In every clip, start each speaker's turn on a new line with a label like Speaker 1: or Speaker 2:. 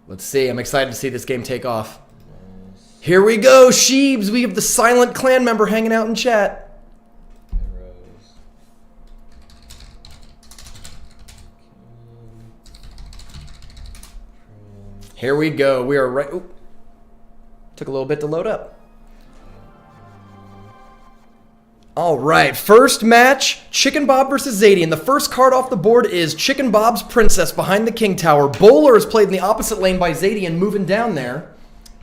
Speaker 1: Let's see. I'm excited to see this game take off. Here we go, Sheebs. We have the silent clan member hanging out in chat. Here we go. We are right. Oop. Took a little bit to load up. All right, first match, Chickenbob versus Xhadian. The first card off the board is Chickenbob's Princess behind the King Tower. Bowler is played in the opposite lane by Xhadian, moving down there.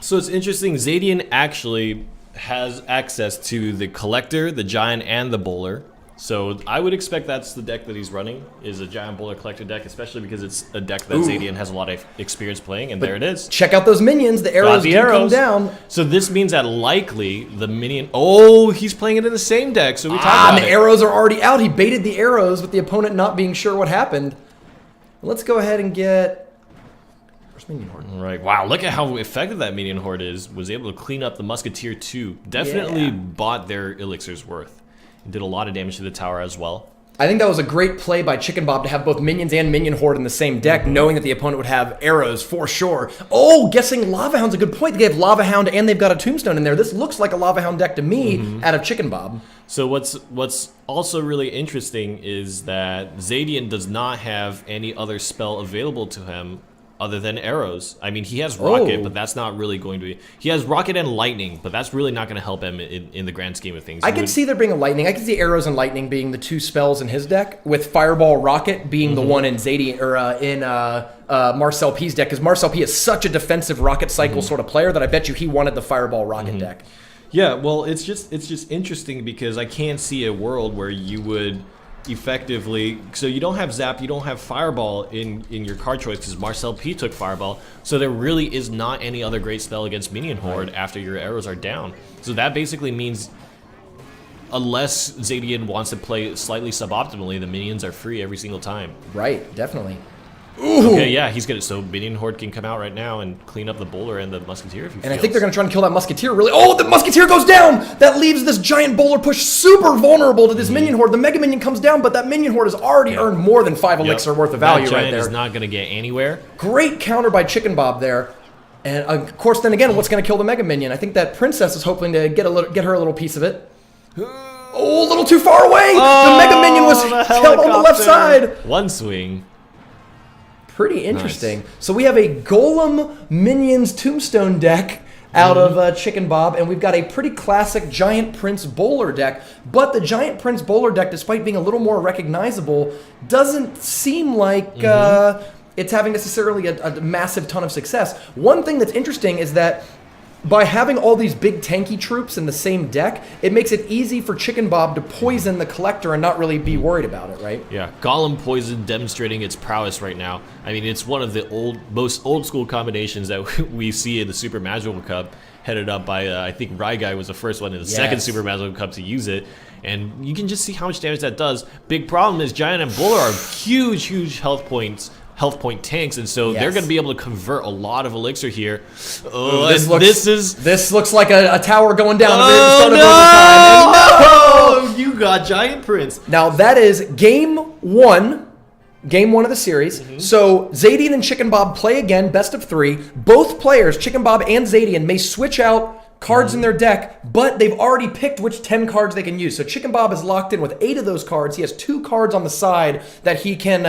Speaker 2: So it's interesting, Xhadian actually has access to the Collector, the Giant, and the Bowler. So I would expect that's the deck that he's running, is a Giant Bowler Collector deck, especially because it's a deck that Xhadian has a lot of experience playing, and but there it is.
Speaker 1: Check out those minions, the arrows do come down.
Speaker 2: So this means that likely the minion, oh, he's playing it in the same deck, so we talked about
Speaker 1: and the arrows are already out. He baited the arrows with the opponent not being sure what happened. Let's go ahead and get... Where's Minion Horde?
Speaker 2: Right, wow, look at how effective that Minion Horde is. Was able to clean up the Musketeer too. Definitely bought their elixir's worth. Did a lot of damage to the tower as well.
Speaker 1: I think that was a great play by Chickenbob to have both minions and Minion Horde in the same deck, knowing that the opponent would have arrows for sure. Oh, guessing Lava Hound's a good point. They have Lava Hound and they've got a Tombstone in there. This looks like a Lava Hound deck to me out of Chickenbob.
Speaker 2: So what's also really interesting is that Xhadian does not have any other spell available to him other than arrows. I mean, he has Rocket, but that's not really going to be... He has Rocket and Lightning, but that's really not going to help him in the grand scheme of things.
Speaker 1: I can see there being a Lightning. I can see arrows and Lightning being the two spells in his deck, with Fireball, Rocket being the one in Xhadian, or in Marcel P's deck, because Marcel P is such a defensive Rocket Cycle sort of player that I bet you he wanted the Fireball Rocket deck.
Speaker 2: Yeah, well, it's just interesting because I can't see a world where you would effectively, so you don't have Zap, you don't have Fireball in your card choice because Marcel P took Fireball, so there really is not any other great spell against Minion Horde after your arrows are down. So that basically means unless Xhadian wants to play slightly suboptimally, the minions are free every single time.
Speaker 1: Right, definitely.
Speaker 2: Ooh. Okay, yeah, he's gonna. So Minion Horde can come out right now and clean up the Bowler and the Musketeer if he feels.
Speaker 1: I think they're gonna try and kill that Musketeer. Really, oh, the Musketeer goes down. That leaves this Giant Bowler push super vulnerable to this Minion Horde. The Mega Minion comes down, but that Minion Horde has already earned more than 5 elixir worth of value right there.
Speaker 2: Is not gonna get anywhere.
Speaker 1: Great counter by Chickenbob there, and of course, then again, what's gonna kill the Mega Minion? I think that Princess is hoping to get her a little piece of it. Oh, a little too far away. The Mega Minion was killed on the left side.
Speaker 2: One swing.
Speaker 1: Pretty interesting. Nice. So we have a Golem Minions Tombstone deck out of Chickenbob, and we've got a pretty classic Giant Prince Bowler deck. But the Giant Prince Bowler deck, despite being a little more recognizable, doesn't seem like it's having necessarily a massive ton of success. One thing that's interesting is that by having all these big tanky troops in the same deck, it makes it easy for Chickenbob to poison the Collector and not really be worried about it, right?
Speaker 2: Yeah, Golem Poison demonstrating its prowess right now. I mean, it's one of the most old school combinations that we see in the Super Magical Cup, headed up by, I think Ryguy was the first one in the second Super Magical Cup to use it. And you can just see how much damage that does. Big problem is Giant and Bowler are huge health point tanks, and so they're going to be able to convert a lot of elixir here. Oh,
Speaker 1: this looks like a tower going down.
Speaker 2: Oh, no! You got Giant Prince.
Speaker 1: Now that is game one of the series. So Xhadian and Chickenbob play again, best of 3. Both players, Chickenbob and Xhadian, may switch out cards in their deck, but they've already picked which 10 cards they can use. So Chickenbob is locked in with 8 of those cards. He has 2 cards on the side that he can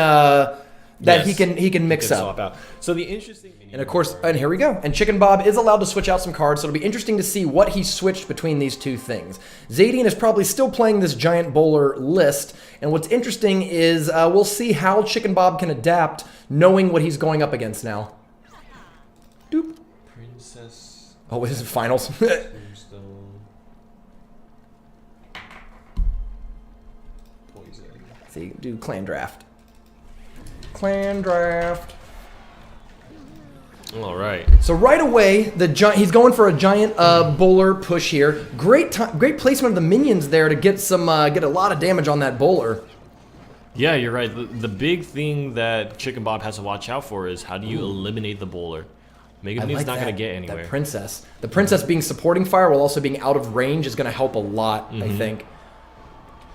Speaker 1: he can mix up.
Speaker 2: Out. So the interesting,
Speaker 1: and of course, and here we go. And Chickenbob is allowed to switch out some cards, so it'll be interesting to see what he switched between these two things. Xhadian is probably still playing this Giant Bowler list, and what's interesting is we'll see how Chickenbob can adapt, knowing what he's going up against now. Doop.
Speaker 2: Princess.
Speaker 1: Oh, this is finals.
Speaker 2: Poison.
Speaker 1: See, do clan draft. Clan draft.
Speaker 2: All right.
Speaker 1: So right away, he's going for a Giant Bowler push here. Great placement of the minions there to get a lot of damage on that Bowler.
Speaker 2: Yeah, you're right. The big thing that Chickenbob has to watch out for is how do you eliminate the Bowler? Mega Minion's not going to get anywhere.
Speaker 1: That Princess. The Princess being supporting fire while also being out of range is going to help a lot, I think.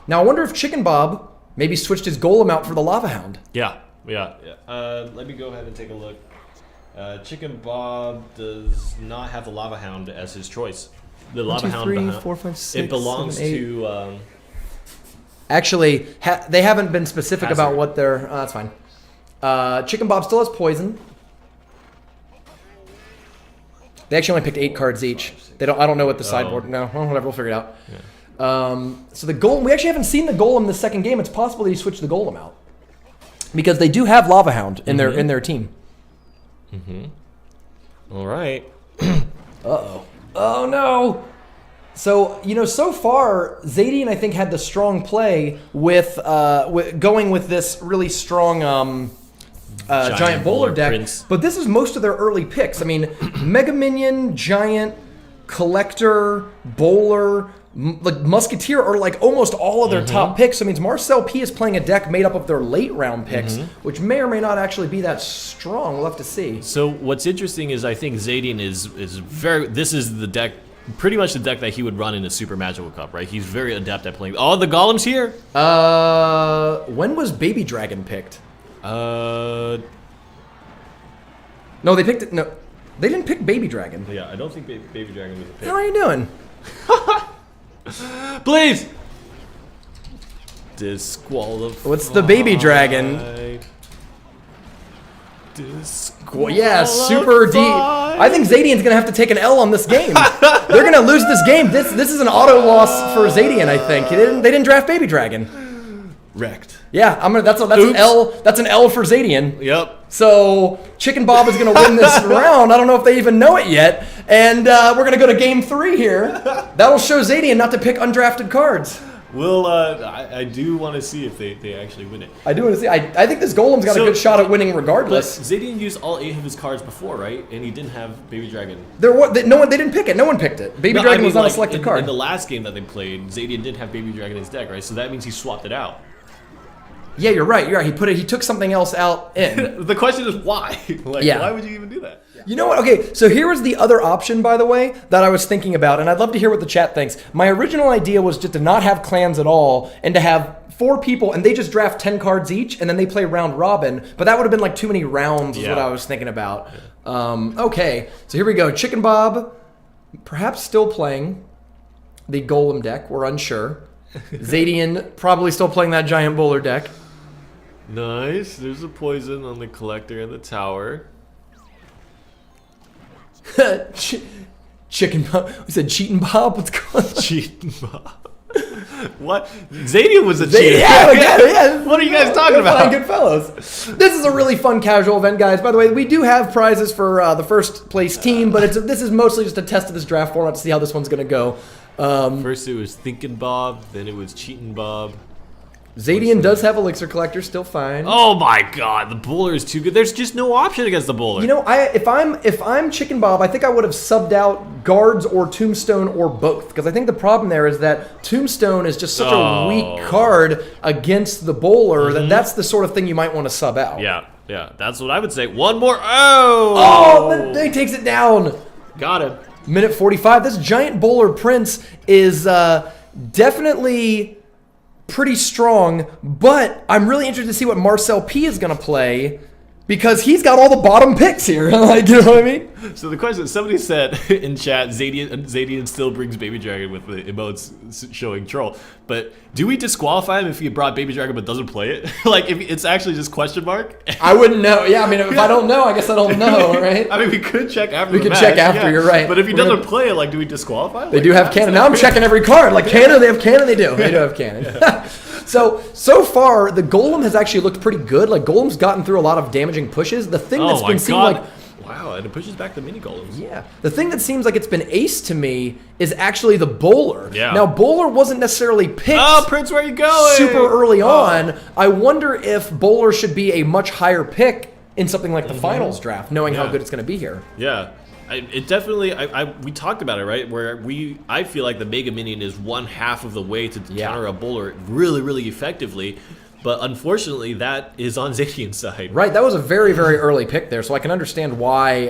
Speaker 1: Now I wonder if Chickenbob maybe switched his Golem out for the Lava Hound.
Speaker 2: Yeah. Let me go ahead and take a look. Chickenbob does not have the Lava Hound as his choice. The
Speaker 1: One,
Speaker 2: Lava
Speaker 1: two,
Speaker 2: Hound,
Speaker 1: three, 4, 5, 6,
Speaker 2: it belongs
Speaker 1: 7, 8.
Speaker 2: to.
Speaker 1: Actually, they haven't been specific
Speaker 2: Hazard.
Speaker 1: about what their. That's fine. Chickenbob still has poison. They actually only picked 8 cards each. They don't. I don't know what the sideboard. No, well, whatever. We'll figure it out. Yeah. So the golem. We actually haven't seen the golem the second game. It's possible that he switched the golem out because they do have Lava Hound in their team.
Speaker 2: All right.
Speaker 1: Uh-oh. Oh, no. So, so far, Xhadian, I think, had the strong play with going with this really strong Giant Bowler deck.
Speaker 2: Prince.
Speaker 1: But this is most of their early picks. I mean, Mega Minion, Giant, Collector, Bowler, like Musketeer are like almost all of their top picks. So it means Marcel P is playing a deck made up of their late round picks, which may or may not actually be that strong. We'll have to see.
Speaker 2: So what's interesting is I think Xhadian is very. This is the deck, pretty much the deck that he would run in a Super Magical Cup, right? He's very adept at playing. Oh, the Golem's here.
Speaker 1: When was Baby Dragon picked?
Speaker 2: No,
Speaker 1: they picked it. No, they didn't pick Baby Dragon.
Speaker 2: Yeah, I don't think Baby Dragon was a pick.
Speaker 1: How are you doing?
Speaker 2: Please! Disqualify.
Speaker 1: What's the Baby Dragon?
Speaker 2: Disqualify.
Speaker 1: Yeah, super deep. I think Xhadian's gonna have to take an L on this game. They're gonna lose this game. This is an auto loss for Xhadian. I think they didn't draft Baby Dragon.
Speaker 2: Wrecked.
Speaker 1: Yeah, that's an L. That's an L for Xhadian.
Speaker 2: Yep.
Speaker 1: So Chickenbob is going to win this round. I don't know if they even know it yet. And we're going to go to game 3 here. That'll show Xhadian not to pick undrafted cards.
Speaker 2: Well, I do want to see if they actually win it.
Speaker 1: I do want to see. I think this Golem's got a good shot at winning regardless.
Speaker 2: But Xhadian used all 8 of his cards before, right? And he didn't have Baby Dragon.
Speaker 1: They didn't pick it. No one picked it. Baby Dragon was not a selected card.
Speaker 2: In the last game that they played, Xhadian didn't have Baby Dragon in his deck, right? So that means he swapped it out.
Speaker 1: Yeah, you're right. He took something else out in.
Speaker 2: The question is why? Why would you even do that?
Speaker 1: You know what? Okay, so here was the other option, by the way, that I was thinking about, and I'd love to hear what the chat thinks. My original idea was just to not have clans at all and to have 4 people, and they just draft 10 cards each, and then they play round robin. But that would have been like too many rounds, is what I was thinking about. Okay, so here we go. Chickenbob, perhaps still playing the Golem deck. We're unsure. Xhadian probably still playing that Giant Bowler deck.
Speaker 2: Nice. There's a poison on the Collector and the Tower.
Speaker 1: Chickenbob. We said Cheatin' Bob. What's going on?
Speaker 2: Cheating Bob. What? Xhadian was a cheater.
Speaker 1: Yeah.
Speaker 2: What are you guys talking about?
Speaker 1: Good fellows. This is a really fun casual event, guys. By the way, we do have prizes for the first place team, but this is mostly just a test of this draft format to see how this one's going to go.
Speaker 2: First it was Thinking Bob, then it was Cheating Bob.
Speaker 1: Xhadian does have Elixir Collector, still fine.
Speaker 2: Oh my god, the Bowler is too good. There's just no option against the Bowler.
Speaker 1: You know, if I'm Chickenbob, I think I would have subbed out Guards or Tombstone or both, because I think the problem there is that Tombstone is just such a weak card against the Bowler that that's the sort of thing you might want to sub out.
Speaker 2: Yeah, that's what I would say. One more. Oh!
Speaker 1: Oh, he takes it down.
Speaker 2: Got him.
Speaker 1: Minute 45. This Giant Bowler Prince is definitely pretty strong, but I'm really interested to see what Marcel P is going to play because he's got all the bottom picks here. Like, you know what I mean?
Speaker 2: So the question, somebody said in chat, Xhadian still brings Baby Dragon with the emotes showing troll. But do we disqualify him if he brought Baby Dragon but doesn't play it? Like, if it's actually just question mark?
Speaker 1: I wouldn't know. Yeah, I mean, if I don't know, I guess I don't know, right?
Speaker 2: I mean, we could check after
Speaker 1: We could check after, you're right.
Speaker 2: But if he doesn't play it, like, do we disqualify him?
Speaker 1: They do have cannon. Now I'm checking every card. Like, cannon, they have cannon, they do. They do have cannon. So far, the Golem has actually looked pretty good. Like, Golem's gotten through a lot of damaging pushes. The thing that's been seemed like...
Speaker 2: Wow, and it pushes back the mini golems.
Speaker 1: Yeah. The thing that seems like it's been ace to me is actually the Bowler.
Speaker 2: Yeah.
Speaker 1: Now, Bowler wasn't necessarily picked
Speaker 2: Prince, where are you going?
Speaker 1: super early on. I wonder if Bowler should be a much higher pick in something like the finals draft, knowing how good it's going to be here.
Speaker 2: Yeah. It definitely, we talked about it, right? Where I feel like the Mega Minion is one half of the way to counter a Bowler really, really effectively. But unfortunately, that is on Xhadian's side.
Speaker 1: Right, that was a very, very early pick there, so I can understand why,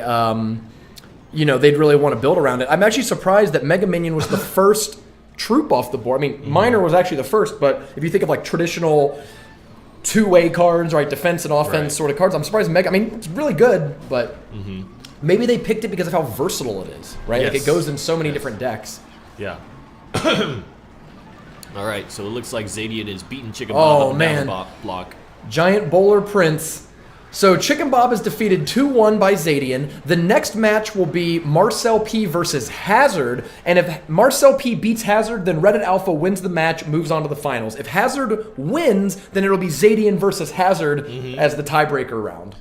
Speaker 1: they'd really want to build around it. I'm actually surprised that Mega Minion was the first troop off the board. I mean, Miner was actually the first, but if you think of like traditional two-way cards, right? Defense and offense
Speaker 2: Right.
Speaker 1: sort of cards. I'm surprised Mega. I mean, it's really good, but maybe they picked it because of how versatile it is, right? Like
Speaker 2: Yes.
Speaker 1: it goes in so many different decks.
Speaker 2: Yeah. All right, so it looks like Xhadian is beating Chickenbob
Speaker 1: Oh,
Speaker 2: up and down
Speaker 1: man.
Speaker 2: the block.
Speaker 1: Giant Bowler Prince. So Chickenbob is defeated 2-1 by Xhadian. The next match will be Marcel P versus Hazard. And if Marcel P beats Hazard, then Reddit Alpha wins the match, moves on to the finals. If Hazard wins, then it'll be Xhadian versus Hazard as the tiebreaker round.